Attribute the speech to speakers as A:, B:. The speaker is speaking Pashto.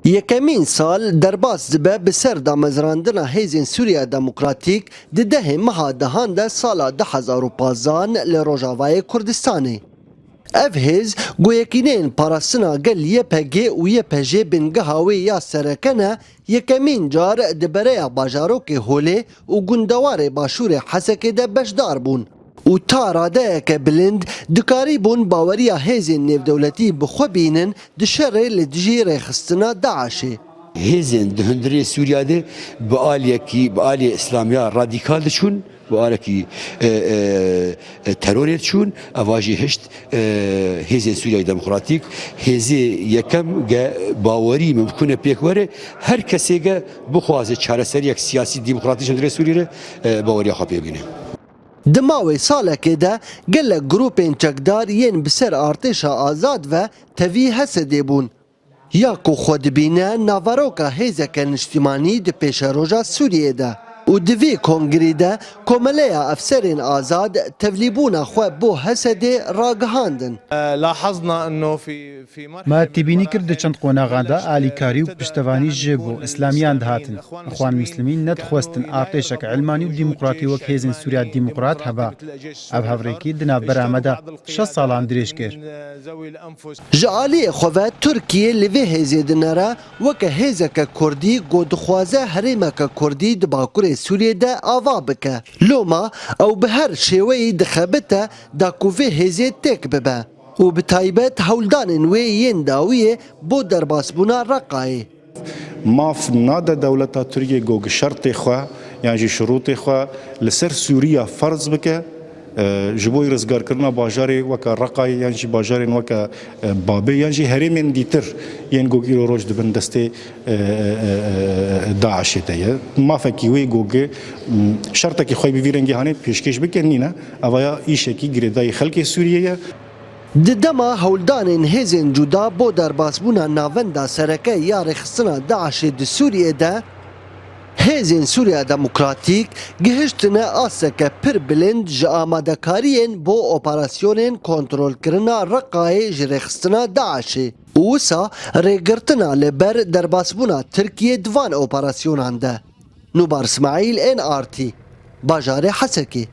A: یکمین سال درباس دبه بسر دامزراندنا هیزین سوریا دموکراتیک ده مها دهان ده سالا 2015 لروجاوای کردستانی. اف هیز گویکینین پاراسنا گل یپگی و یپجی بنگهاوی یا سرکنه یکمین جار دبره باجاروک هوله و گندوار باشور حسک ده بشدار بون. و تا راده که بلند دکاری بون باوریا هیزین نیو دولتی بخوابینن دشره لدجی ریخستنا داعشه.
B: هیزین دهندری سوریا ده بآلی اسلامیا رادیکال چون بآلی تروریت چون اواجی هشت هیزین سوریا دموکراتیک هیزی یکم باوری ممکنه پیکوره هر کسی که بخوازه چارەسەری یک سیاسی دموکراتی جندری سوریه باوری خواهی بگیره.
A: دماوی ساله که ده گل گروپین چکدار ین بسر ارتش آزاد و توی حسده بون. یا کو خود بینه ناواروکا هیزک نشتیمانی ده پیش روژا سوریه ده. و دوی کنگری ده کمله افسرین آزاد تولیبون خواه بو حسده راگهاندن.
C: لاحظنا انه
D: ما تبینی کرد چند قوناغاندا آلیکاری و پشتوانی جبو اسلامیان دهاتن اخوان مسلمین ندخواستن ارتشک علمانی و دموکراتی وک هیزن سوریا دموکرات هبا اب هفریکی دنا برامدا 6 سالان درش کر
A: جالی خواه ترکیه لوی هیزیدنره وک هیزک کردی گودخوازه هریمک کردی دباکور سوریه ده آوا بکه لوما او به هر شیوهی دخبته دا کوفه هیزید تک ببه و بتایبت هولدان وی ین داویه بو درباس بونا رقای
E: ماف نادا دولتا ترکیه گوگ شرط خواه یعنی شروط خواه لسر سوریا فرض بکه جبوی رزگار کرنا باجاری وکا رقای یعنی باجاری وکا بابه یعنی هرمین دیتر یعنی گوگی رو روش دبن دسته داعشه تایه ما فکیوی گوگی شرطه که خواه بیویرنگی هانه پیشکش بکنی نه اوایا ایشه کی گریدای خلق سوریه
A: دما هولدان هیزن جدا بو درباس بونا ناوندا سرکه یا رخصنا داعش د سوریه ده هیزن سوریا دموکراتیک گهشتنه آسکه پر بلند ج آمادکارین بو اپراسیونین کنترول کرنا رقای ج رخصنا داعشه اوسا ریگرتنا لبر درباس بونا ترکیه دوان اپراسیونان ده نوبار اسماعیل NRT باجار حسکی